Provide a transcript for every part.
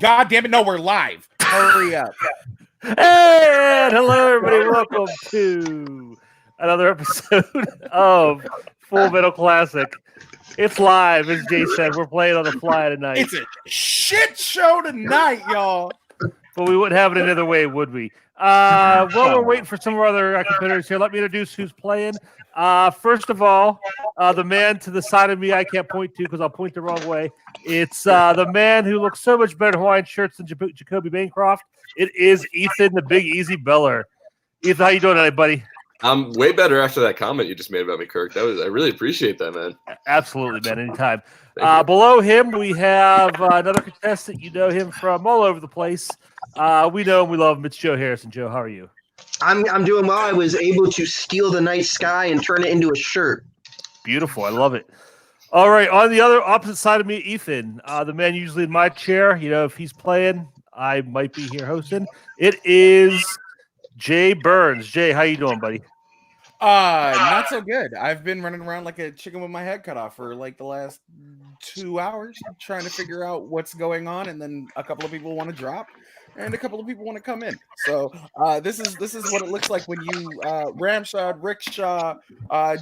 God damn it! No, we're live. Hurry up. And hello, everybody. Welcome to another episode of Full Metal Classic. It's live, as Jay said. We're playing on the fly tonight. It's a shit show tonight, y'all. But we wouldn't have it any other way, would we? While we're waiting for some of our other competitors here, let me introduce who's playing. First of all, the man to the side of me I can't point to because I'll point the wrong way. It's the man who looks so much better in Hawaiian shirts than Jacoby Bancroft. It is Ethan, the Big Easy Beller. Ethan, how you doing tonight, buddy? I'm way better after that comment you just made about me, Kirk. I really appreciate that, man. Absolutely, man. Anytime. Below him, we have another contestant. You know him from all over the place. We know him. We love him. It's Joe Harrison. Joe, how are you? I'm doing well. I was able to steal the night sky and turn it into a shirt. Beautiful. I love it. All right. On the other opposite side of me, Ethan, the man usually in my chair. You know, if he's playing, I might be here hosting. It is Jay Burns. Jay, how you doing, buddy? Not so good. I've been running around like a chicken with my head cut off for like the last 2 hours trying to figure out what's going on, and then a couple of people want to drop and a couple of people want to come in. So this is what it looks like when you Ramshad, Rickshaw,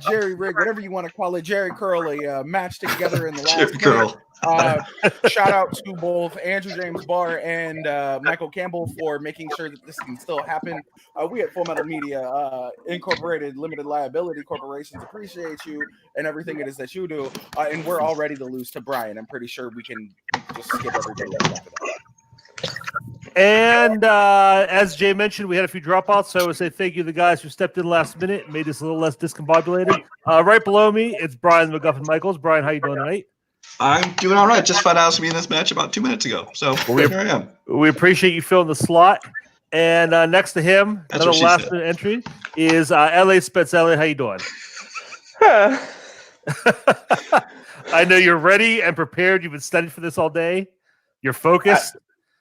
Jerry Rig, whatever you want to call it, Jerry Curley matched together in the last Curl. Shout out to both Andrew James Barr and Michael Campbell for making sure that this can still happen. We at Full Metal Media Incorporated Limited Liability Corporations appreciate you and everything it is that you do. And we're all ready to lose to Brian. I'm pretty sure we can just skip everybody else after that. And as Jay mentioned, we had a few dropouts, so I would say thank you to the guys who stepped in last minute and made this a little less discombobulated. Right below me, it's Brian McGuffin Michaels. Brian, how you doing tonight? I'm doing all right. Just found out I was going to be in this match about 2 minutes ago. So here I am. We appreciate you filling the slot. And next to him, That's another what she last said. minute entry is L.A. Spitz. Elliot, how you doing? I know you're ready and prepared. You've been studying for this all day. You're focused.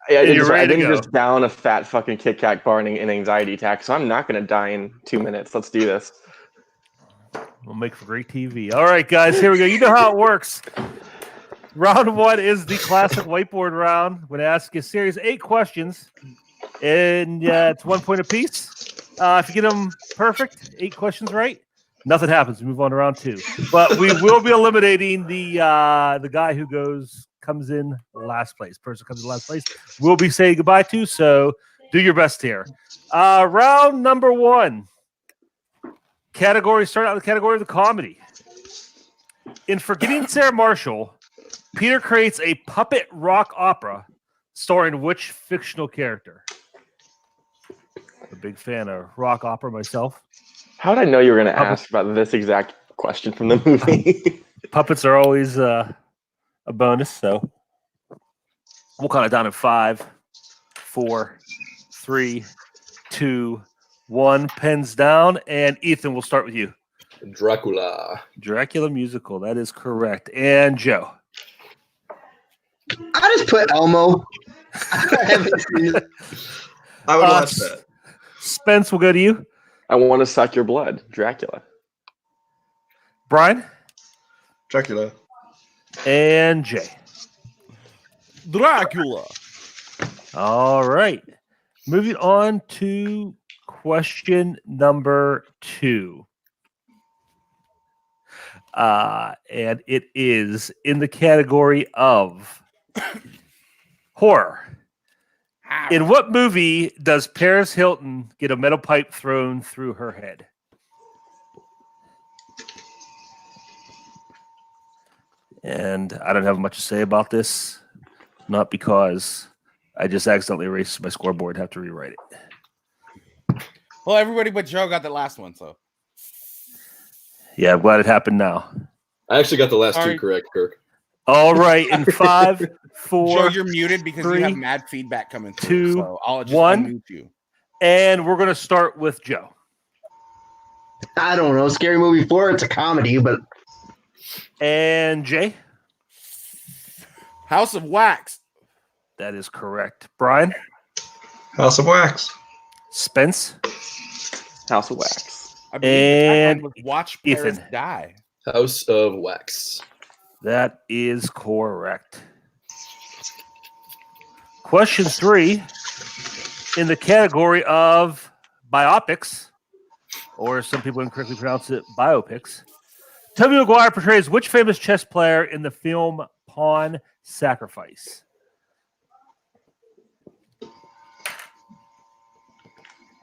I You're ready to didn't go. just down a fat fucking Kit Kat bar in an anxiety attack, so I'm not going to die in 2 minutes. Let's do this. We'll make for great TV. All right, guys, here we go. You know how it works. Round one is the classic whiteboard round. I'm going to ask you a series of 8 questions, and it's 1 point apiece. If you get them perfect, 8 questions right, nothing happens. We move on to round 2. But we will be eliminating the guy who comes in last place. Person comes in last place, we'll be saying goodbye to. So do your best here. Round number 1. Category. Start out with the category of the comedy. In Forgetting Sarah Marshall, Peter creates a puppet rock opera starring which fictional character? A big fan of rock opera myself. How did I know you were going to ask about this exact question from the movie? Puppets are always a bonus, so we'll count it down in 5, 4, 3, 2, 1. Pens down, and Ethan, we'll start with you. Dracula musical. That is correct. And Joe. I just put Elmo. I haven't seen it. I would watch that. Spence, we'll go to you. I want to suck your blood. Dracula. Brian. Dracula. And Jay. Dracula. All right. Moving on to question number 2. And it is in the category of horror. In what movie does Paris Hilton get a metal pipe thrown through her head? And I don't have much to say about this, not because I just accidentally erased my scoreboard and have to rewrite it. Well, everybody but Joe got the last one, so. Yeah, I'm glad it happened now. I actually got the last Sorry. 2 correct, Kirk. All right, in 5, 4, Joe, you're muted because 3, you have mad feedback coming through. 2, So I'll just 1. unmute you. And we're going to start with Joe. I don't know. Scary Movie 4, it's a comedy, but And Jay. House of Wax. That is correct. Brian. House of Wax. Spence. House of Wax. I believe And the tagline was Watch Paris Ethan. Die. House of Wax. That is correct. Question 3, in the category of biopics, or some people incorrectly pronounce it biopics, Tobey Maguire portrays which famous chess player in the film Pawn Sacrifice?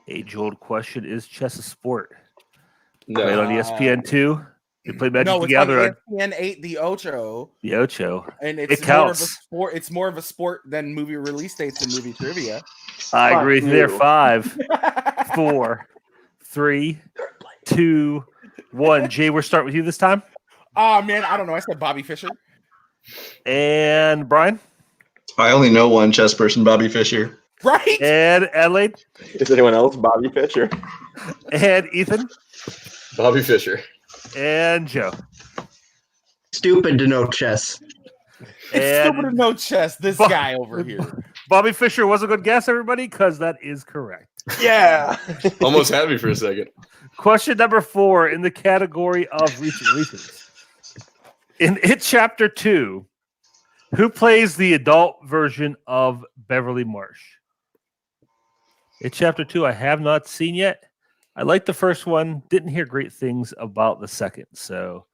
Age-old question, is chess a sport? No. Played on ESPN2. They play Magic No, the it's on Gathering. ESPN 8, the Ocho. The Ocho. And It it's more of a counts. sport. It's more of a sport than movie release dates and movie trivia. I Fuck agree with you there. you. 5, 4, 3, 2, 1. Jay, we're starting with you this time. Oh man, I don't know. I said Bobby Fischer. And Brian. I only know one chess person, Bobby Fischer. Right? And Adelaide. Is anyone else Bobby Fischer? And Ethan. Bobby Fischer. And Joe. Stupid to know chess. It's And stupid to know chess. This Bo- guy over here. Bobby Fischer was a good guess, everybody, because that is correct. Yeah. Almost had me for a second. Question number 4 in the category of recent releases. In It Chapter 2, who plays the adult version of Beverly Marsh? It Chapter 2, I have not seen yet. I liked the first one. Didn't hear great things about the second, so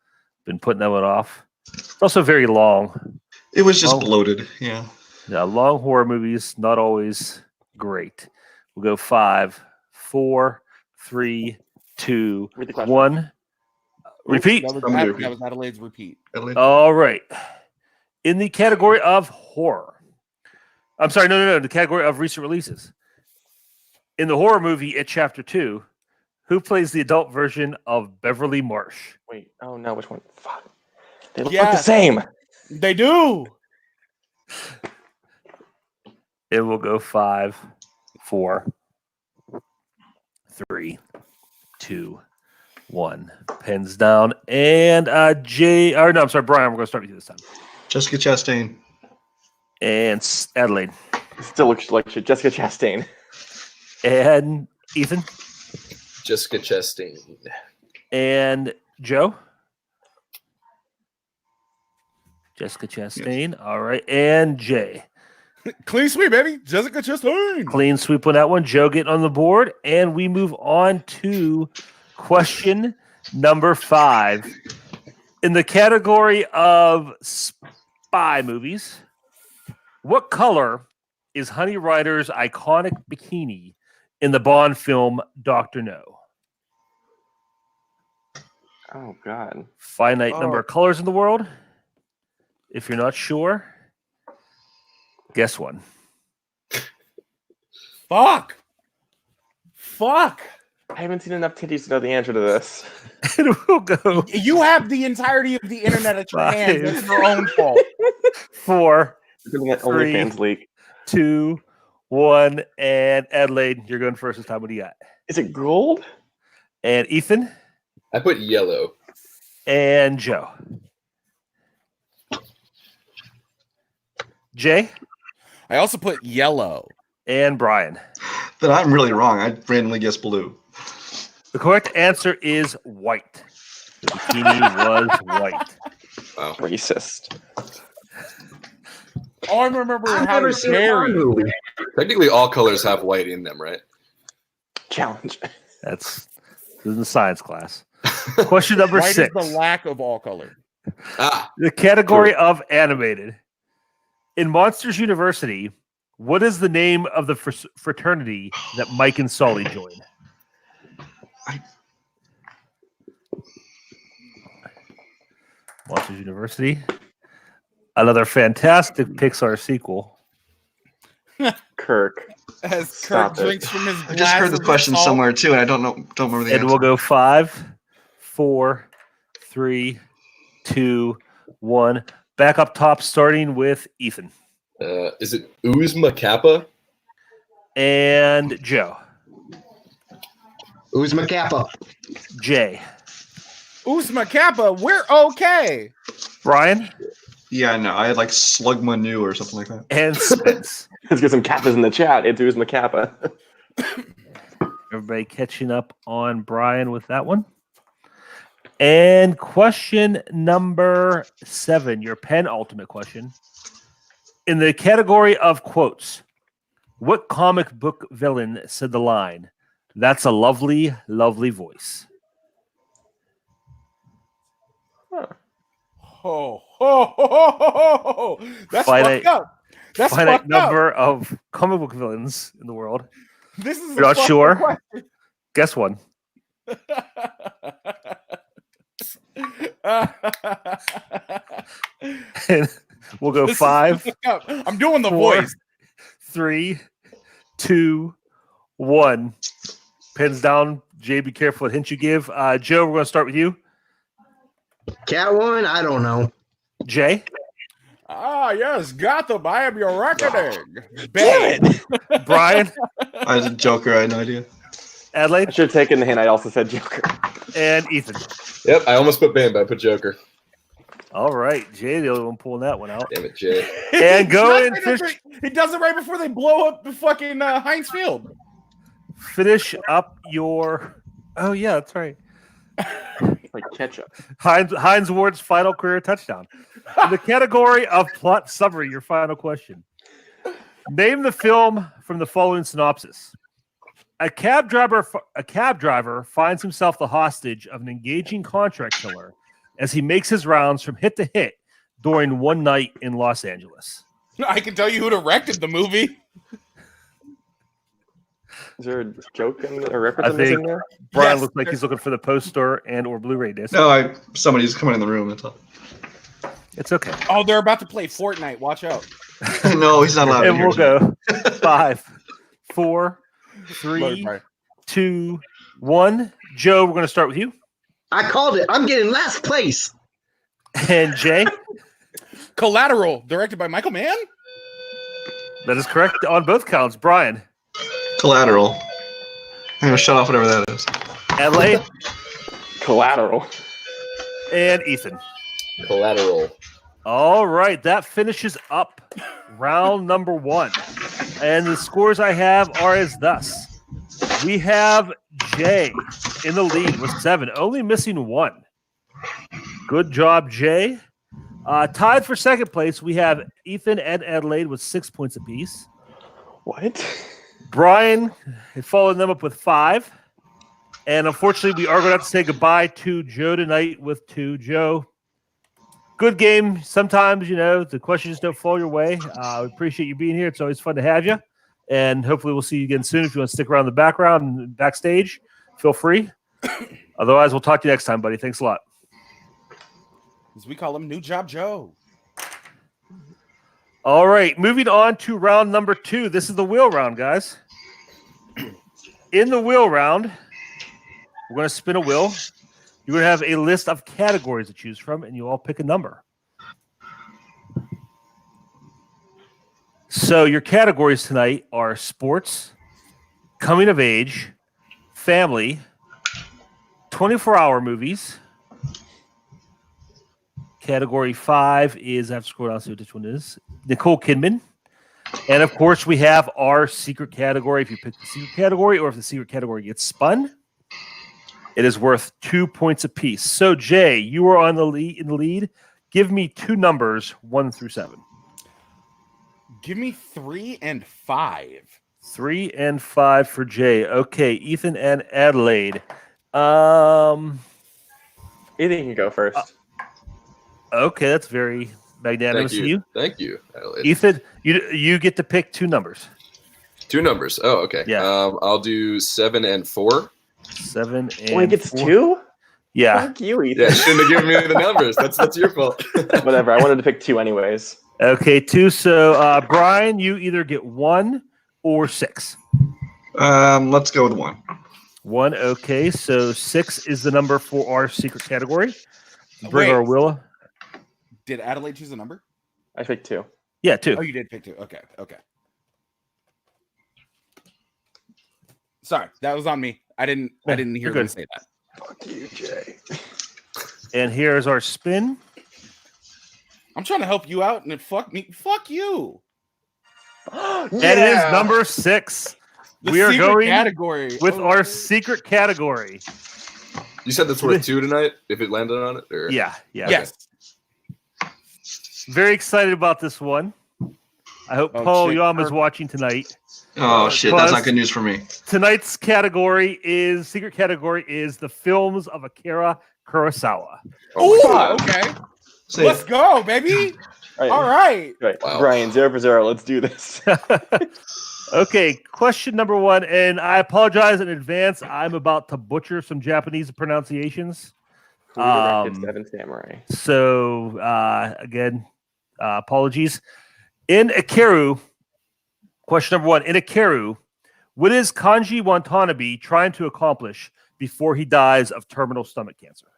been putting that one off. It's also very long. It was just Oh. bloated. Yeah. Yeah, long horror movies, not always great. We'll go 5, 4, 3, 2, Read the question. 1. Repeat. That was, I'm gonna repeat. that was Adelaide's repeat. All right. In the category of horror. I'm sorry, no. The category of recent releases. In the horror movie It Chapter 2, who plays the adult version of Beverly Marsh? Wait. Oh no, which one? Fuck. They look like Yeah. the same. They do. It will go 5, 4, 3, 2, 1. Pens down. And I'm sorry, Brian, we're going to start with you this time. Jessica Chastain. And Adelaide. It still looks like Jessica Chastain. And Ethan. Jessica Chastain. And Joe. Jessica Chastain. All right. And Jay. Clean sweep, baby. Jessica Chastain. Clean sweep on that one. Joe getting on the board. And we move on to question number 5. In the category of spy movies, what color is Honey Rider's iconic bikini in the Bond film Dr. No? Oh God. Finite number of colors in the world. If you're not sure, guess one. Fuck. I haven't seen enough titties to know the answer to this. It will go You have the entirety of the internet at your hands. 5. It's your own fault. 4, Doing that 3. OnlyFans leak. 2, 1, and Adelaide, you're going first this time. What do you got? Is it gold? And Ethan I put yellow. and Joe. Jay I also put yellow. and Brian. Then I'm really wrong. I randomly guessed blue. The correct answer is white. The bikini was white. Wow. Racist. All I remember I've how never to seen a Bond bury. movie. Technically, all colors have white in them, right? Challenge. That's in the science class. Question number White 6. is the lack of all color. Ah, The category of animated. In Monsters University, what is the name of the fraternity that Mike and Sully join? Monsters University. Another fantastic Pixar sequel. Kirk. As Stop Kirk it. drinks from his I just heard the glass of question salt. somewhere too, and I don't remember the And answer. we'll go 5, 4, 3, 2, 1. Back up top, starting with Ethan is it Uzma Kappa? and Joe. Uzma Kappa. Jay. Uzma Kappa, we're okay. Brian Yeah, no, I had like Slugma New or something like that. and Spence. Let's get some kappas in the chat. It's Uzma Kappa. Everybody catching up on Brian with that one. And question number 7, your penultimate question. In the category of quotes, what comic book villain said the line, "That's a lovely, lovely voice"? Ho, ho, ho, ho, ho, ho. That's Finite- fucked up. That's Finite fucked up. number of comic book villains in the world. This is You're a not fucked sure? up question. Guess one. And we'll go This is 5, fucked up. I'm doing the 4, voice. 3, 2, 1. Pins down. Jay, be careful what hint you give. Joe, we're going to start with you. Cat one, I don't know. Jay? Ah, yes, Gotham. I am your reckoning. Damn it. Brian? I was a Joker. I had no idea. I Adelaide? should have taken the hint. I also said Joker. And Ethan. Yep, I almost put Bane, but I put Joker. All right. Jay, the only one pulling that one out. Damn it, Jay. And go and He does it right before they blow up the fucking Heinz Field. finish up your... Oh, yeah, that's right. Like ketchup. Heinz Ward's final career touchdown. In the category of plot summary, your final question. Name the film from the following synopsis. A cab driver finds himself the hostage of an engaging contract killer as he makes his rounds from hit to hit during one night in Los Angeles. I can tell you who directed the movie. Is there a joke or reference I I'm missing think there? Brian Yes, looks like he's looking for the poster and or Blu-ray disc. No, somebody's coming in the room. That's all. It's okay. Oh, they're about to play Fortnite. Watch out. No, he's not allowed to And hear we'll go 5, 4, 3, 2, 1. Joe, we're going to start with you. I called it. I'm getting last place. And Jay, Collateral, directed by Michael Mann. that is correct on both counts. Brian, Collateral. I'm gonna shut off whatever that is. Adelaide, Collateral. and Ethan. Collateral. All right, that finishes up round number 1. And the scores I have are as thus. We have Jay in the lead with 7, only missing 1. Good job, Jay. Tied for second place, we have Ethan and Adelaide with 6 points apiece. What? Brian had followed them up with 5. And unfortunately, we are going to have to say goodbye to Joe tonight with 2. Joe, good game. Sometimes, the questions don't fall your way. We appreciate you being here. It's always fun to have you. And hopefully we'll see you again soon. If you want to stick around in the background and backstage, feel free. Otherwise, we'll talk to you next time, buddy. Thanks a lot. As we call him, New Job Joe. All right, moving on to round number 2. This is the wheel round, guys. In the wheel round, we're going to spin a wheel. You're going to have a list of categories to choose from, and you all pick a number. So your categories tonight are sports, coming of age, family, 24-hour movies. Category 5 is, I have to scroll down and see what this one is, Nicole Kidman. And, of course, we have our secret category. If you pick the secret category or if the secret category gets spun, it is worth 2 points apiece. So, Jay, you are on the lead. Give me 2 numbers, 1 through 7. Give me 3 and 5. 3 and 5 for Jay. Okay, Ethan and Adelaide. Ethan can go first. Okay, that's very magnanimous of you. Thank you, Adelaide. Ethan, you get to pick 2 numbers. 2 numbers. Oh, okay. Yeah. I'll do 7 and 4. 7 and Only gets 4. 2? Yeah. Fuck you, Ethan. Yeah, shouldn't have given me the numbers. That's your fault. Whatever. I wanted to pick 2 anyways. Okay, 2. So, Brian, you either get 1 or 6. Let's go with 1. 1. Okay, so 6 is the number for our secret category. Bring Wait. our wheel. Did Adelaide choose a number? I picked 2. Yeah, 2. Oh, you did pick 2. Okay. Sorry, that was on me. I didn't hear you're them good. say that. Fuck you, Jay. And here's our spin. I'm trying to help you out, and it fuck me. Fuck you. And it is number 6. The We are secret going category with Oh. our secret category. You said that's worth 2 tonight if it landed on it? Or? Yeah. Yes. Very excited about this one. I hope Oh, Paul shit. Yum is watching tonight. Oh shit, that's not Plus- good news for me. Tonight's secret category is the films of Akira Kurosawa. Oh, God. okay. Say Let's it. go, baby. All right. Right. Wow. Brian, 0 for 0. Let's do this. Okay, question number 1, and I apologize in advance. I'm about to butcher some Japanese pronunciations. Who directed Um, Seven Samurai? So again, apologies. In Akiru, question number 1. In Akiru, what is Kanji Watanabe trying to accomplish before he dies of terminal stomach cancer?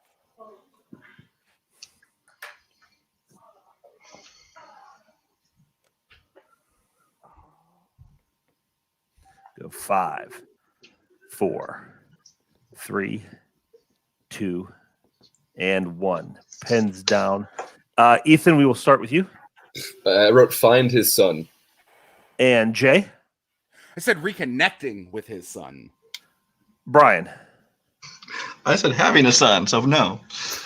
Go 5, 4, 3, 2, and 1. Pens down. Ethan, we will start with you. I wrote "Find His Son." And Jay, I said reconnecting with his son. Brian, I said having a son, so no.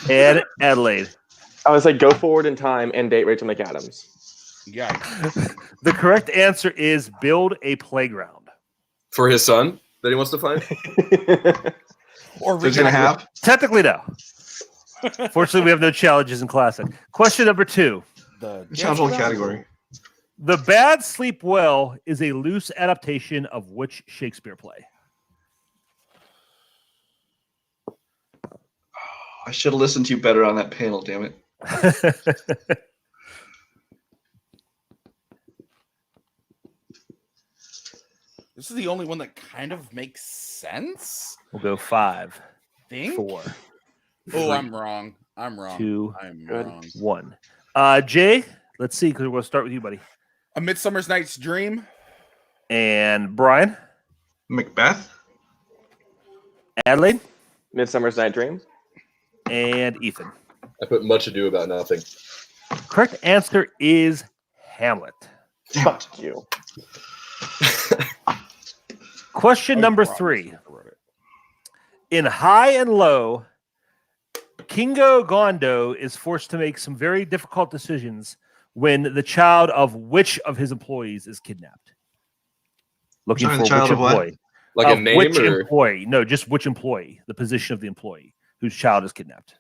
and Adelaide. I was like, go forward in time and date Rachel McAdams. Yikes. The correct answer is build a playground. For his son that he wants to find. Or So he's gonna have. Technically, no. Fortunately, we have no challenges in classic. Question number 2. the It sounds like category. The Bad Sleep Well is a loose adaptation of which Shakespeare play? I should have listened to you better on that panel. Damn it. This is the only one that kind of makes sense. We'll go 5, Think. 4, Oh, I'm wrong. I'm wrong. 2, I'm Good. wrong. 1. Jay, let's see, because we'll start with you, buddy. A Midsummer's Night's Dream. And Brian, Macbeth. Adelaide, Midsummer's Night Dream. and Ethan. I put Much Ado About Nothing. Correct answer is Hamlet. Damn it. Fuck you. Question Oh, number you wrong. 3. I wrote it. In High and Low, Kingo Gondo is forced to make some very difficult decisions when the child of which of his employees is kidnapped? Looking Sorry, for the child which of what? employee? Like a Of name which or employee? No, just which employee, the position of the employee whose child is kidnapped.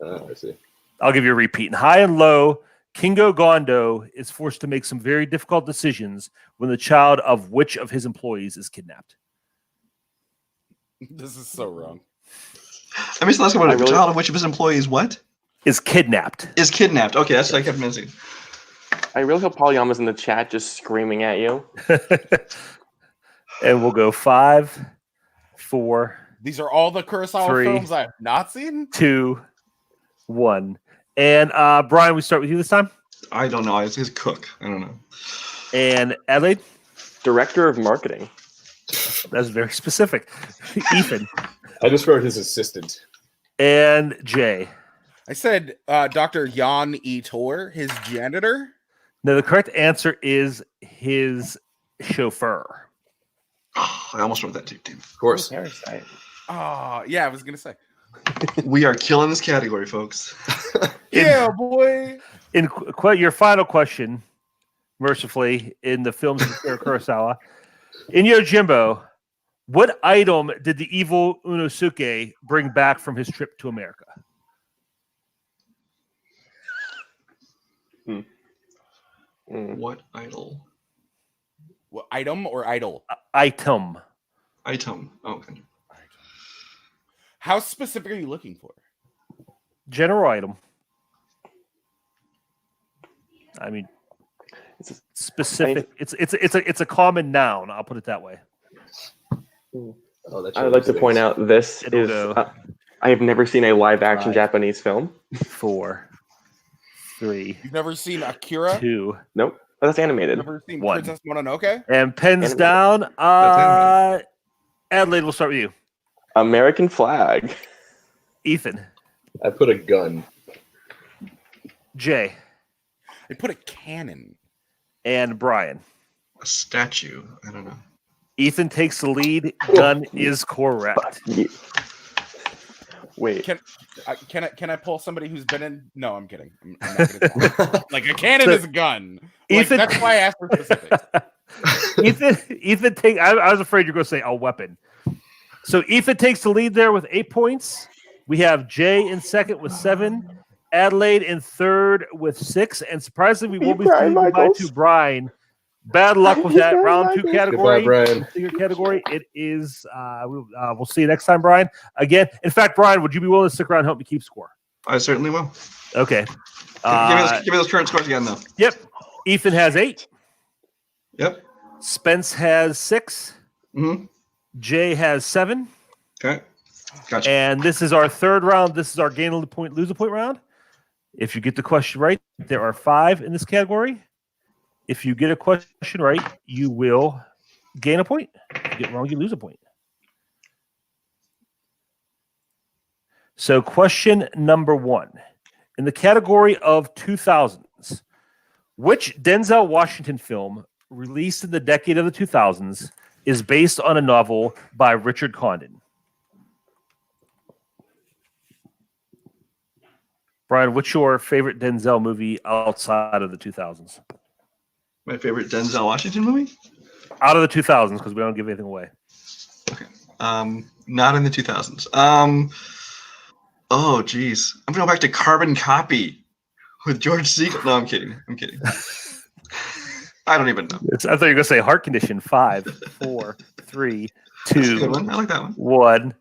I see. I'll give you a repeat. In High and Low, Kingo Gondo is forced to make some very difficult decisions when the child of which of his employees is kidnapped? This is so wrong. I missed the last one. I A really- child of which of his employees what? Is kidnapped. Is kidnapped. Okay, that's what I kept missing. I really hope Paul Yama's in the chat just screaming at you. And we'll go 5, 4, These are all the Kurosawa 3. films I have not seen. 2, 1. And Brian, we start with you this time. I don't know. It's his cook. I don't know. And Adelaide, Director of Marketing. that's very specific. Ethan I just wrote his assistant. and Jay. I said Dr. Jan E. Tor, his janitor. No, the correct answer is his chauffeur. Oh, I almost wrote that too. Damn Of course. Parasite. Oh, yeah, I was going to say. it. We are killing this category, folks. Yeah, boy. In your final question, mercifully, in the films of Akira Kurosawa, in Yojimbo, what item did the evil Unosuke bring back from his trip to America? What idol? What, item or idol? Item. Item. Oh, okay. How specific are you looking for? General item. I mean, It's specific. It's a common noun. I'll put it that way. Oh, that's I would like to point out this It'll is. go. I have never seen a live action 5. Japanese film. 4, 3, You've never seen Akira? 2, Nope. Oh, that's animated. Never seen 1. Princess Mononoke? and pens Animated. down. animated. Adelaide, we'll start with you. American flag. Ethan, I put a gun. Jay, They put a cannon. and Brian. A statue. I don't know. Ethan takes the lead. Gun is correct. Yeah. Wait. Can I pull somebody who's been in? No, I'm kidding. I'm not gonna like a cannon So, is a gun. Like, Ethan- that's why I asked for specifics. Ethan take. I was afraid you're going to say a weapon. So Ethan takes the lead there with 8 points. We have Jay in second with 7, Adelaide in third with 6, and surprisingly, we will be Brian saying goodbye Michaels. to Brian. Bad luck with that Brian round 2 Michaels. category. Goodbye, Brian. Secret category. It is. We'll see you next time, Brian. Again, in fact, Brian, would you be willing to stick around and help me keep score? I certainly will. Okay. Give me those current scores again, though. Yep. Ethan has 8. Yep. Spence has 6. Mm-hmm. Jay has 7. Okay. Gotcha. And this is our third round. This is our gain a point, lose a point round. If you get the question right, there are 5 in this category. If you get a question right, you will gain a point. If you get it wrong, you lose a point. So question number 1. In the category of 2000s, which Denzel Washington film released in the decade of the 2000s is based on a novel by Richard Condon? Brian, what's your favorite Denzel movie outside of the 2000s? My favorite Denzel Washington movie? Out of the 2000s, because we don't give anything away. Okay. Not in the 2000s. Oh, geez. I'm going to go back to Carbon Copy with George Segal. No, I'm kidding. I don't even know. I thought you were going to say Heart Condition. 5, 4, 3, That's a good 2, one. I like that one. 1.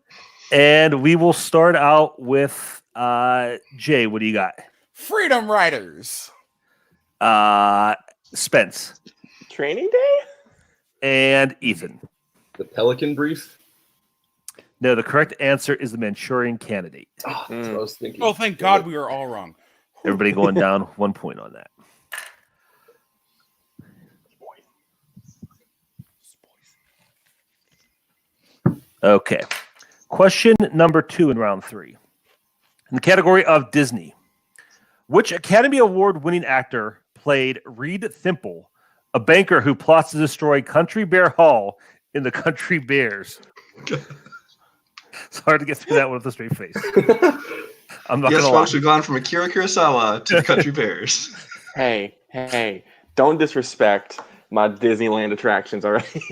And we will start out with Jay. What do you got? Freedom Riders. Spence. Training Day? And Ethan. The Pelican Brief. No, the correct answer is the Manchurian Candidate. Oh, that's what I was thinking. Oh, thank God we were all wrong. Everybody going down 1 point on that. Okay. Question number 2 in round 3. In the category of Disney, which Academy Award winning actor played Reed Thimple, a banker who plots to destroy Country Bear Hall in the Country Bears? It's hard to get through that one with a straight face. I'm not Yes, gonna lie. folks, we've gone from Akira Kurosawa to the Country Bears. Hey, don't disrespect my Disneyland attractions, all right?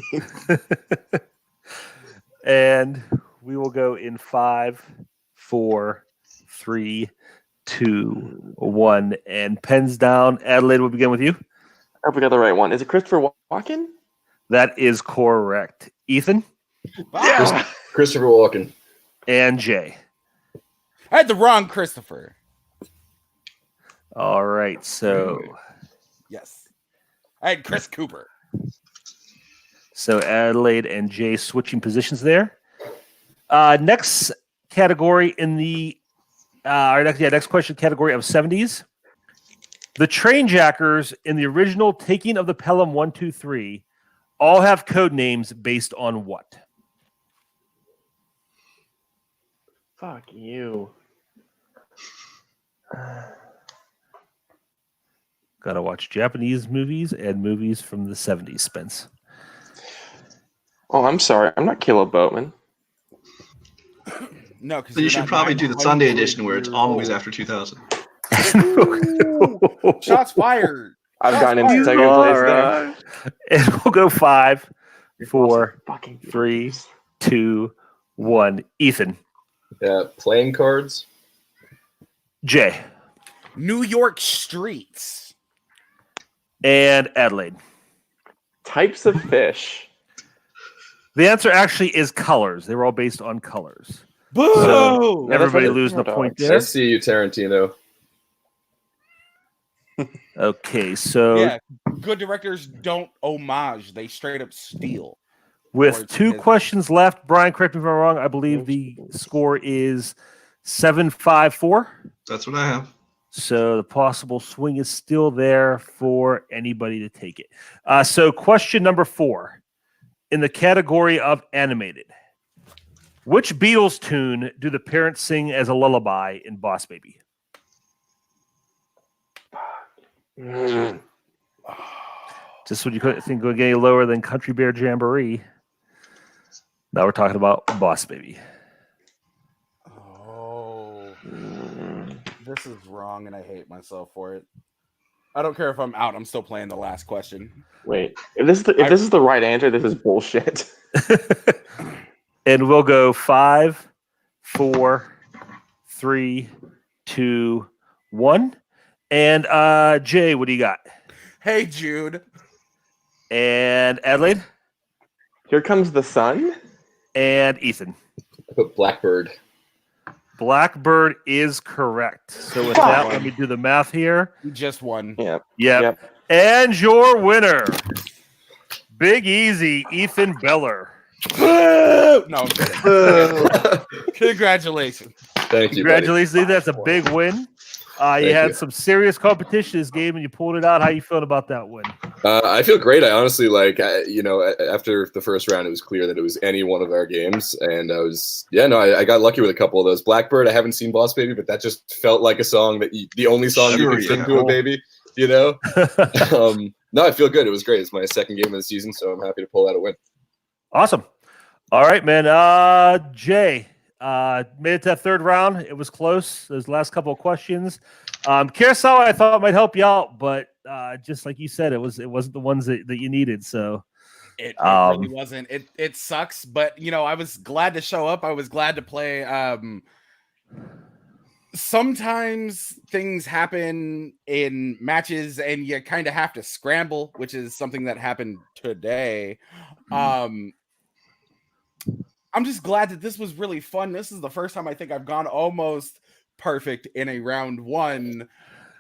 And we will go in 5, 4, 3, 2, 1. And pens down. Adelaide, will begin with you. I hope we got the right one. Is it Christopher Walken? That is correct. Ethan Wow. Christopher Walken. and Jay. I had the wrong Christopher. All right. So Yes. I had Chris Cooper. Adelaide and Jay switching positions there. Next category in the next question category of 70s. The Trainjackers in the original Taking of the Pelham 1, 2, 3 all have code names based on what? Fuck you. Gotta watch Japanese movies and movies from the 70s, Spence. Oh, I'm sorry. I'm not Caleb Boatman. No, because So you should probably do the Sunday edition where it's all movies after 2000. Shots fired. I've Shots gotten into fired. second All place there. right. And we'll go 5, 4, Fucking 3, 2, 1. Ethan. Playing cards. Jay. New York streets. And Adelaide. Types of fish. The answer actually is colors. They were all based on colors. Boo! So, Never everybody heard of losing a Dogs. point I there. see you, Tarantino. Okay, so Yeah, good directors don't homage; they straight up steal. with Or 2 is- questions left, Brian, correct me if I'm wrong. I believe the score is 7-5-4. That's what I have. So the possible swing is still there for anybody to take it. So question number 4 in the category of animated. Which Beatles tune do the parents sing as a lullaby in Boss Baby? Just when you couldn't think would get any lower than Country Bear Jamboree. Now we're talking about Boss Baby. Oh, This is wrong, and I hate myself for it. I don't care if I'm out. I'm still playing the last question. Wait, if this is the right answer, this is bullshit. And we'll go 5, 4, 3, 2, 1. And Jay, what do you got? Hey, Jude. And Adelaide? Here Comes the Sun. And Ethan? I put Blackbird. Blackbird is correct. So with that, let me do the math here. Just one. Yep. Yep. And your winner, Big Easy, Ethan Beller. No, I'm kidding. Congratulations. Thank you. Congratulations, Ethan. That's a big win. You had some serious competition this game, and you pulled it out. How you feeling about that win? I feel great. I honestly after the first round, it was clear that it was any one of our games, and I got lucky with a couple of those. Blackbird, I haven't seen Boss Baby, but that just felt like a song the only song you can sing to a baby, you know? No, I feel good. It was great. It's my second game of the season, so I'm happy to pull out a win. Awesome. All right, man. Jay, made it to that third round. It was close. Those last couple of questions. Kurosawa, I thought might help you out, but just like you said, it wasn't the ones that you needed. So it really wasn't. It sucks, but I was glad to show up. I was glad to play. Sometimes things happen in matches, and you kind of have to scramble, which is something that happened today. I'm just glad that this was really fun. This is the first time I think I've gone almost perfect in a round one.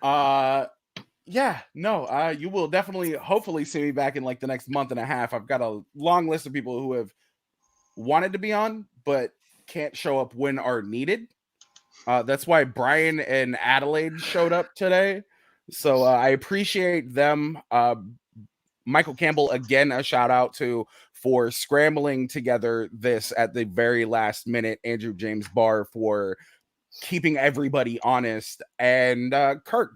You will definitely, hopefully see me back in like the next month and a half. I've got a long list of people who have wanted to be on, but can't show up when are needed. That's why Brian and Adelaide showed up today. So I appreciate them. Michael Campbell, again, a shout out to for scrambling together this at the very last minute. Andrew James Barr for keeping everybody honest. And Kurt,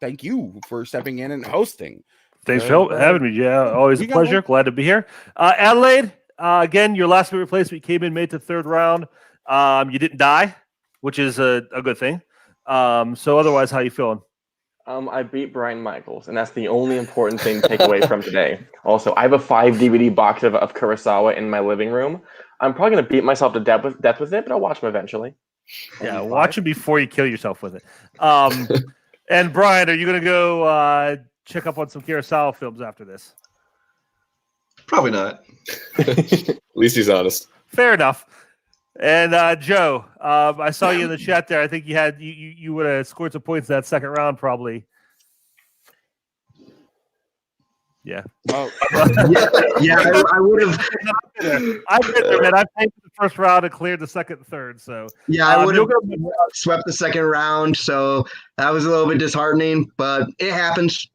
thank you for stepping in and hosting. Thanks for having me. Yeah, always a pleasure. Glad to be here. Adelaide, again, your last minute replacement came in, made the third round. You didn't die, which is a good thing. So otherwise, how you feeling? I beat Brian Michaels, and that's the only important thing to take away from today. Also, I have a 5 DVD box of Kurosawa in my living room. I'm probably going to beat myself to death with it, but I'll watch them eventually. Yeah, watch him before you kill yourself with it. And Brian, are you going to go check up on some Kurosawa films after this? Probably not. At least he's honest. Fair enough. And Joe, I saw you in the chat there. I think you would have scored some points that second round, probably. Yeah. Oh, yeah. I would have. I've been there, man. I played the first round and cleared the second and third. So yeah, I would have swept the second round. So that was a little bit disheartening, but it happens.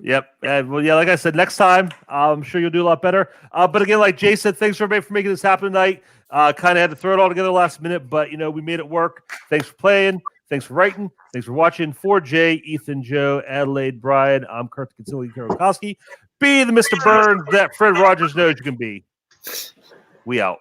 Yep. Well, yeah, like I said, next time I'm sure you'll do a lot better. But again, like Jay said, thanks everybody for making this happen tonight. Kind of had to throw it all together last minute, but we made it work. Thanks for playing. Thanks for writing. Thanks for watching. For Jay, Ethan, Joe, Adelaide, Brian, I'm Kurt Katsili Karokowski. Be the Mr. Burns that Fred Rogers knows you can be. We out.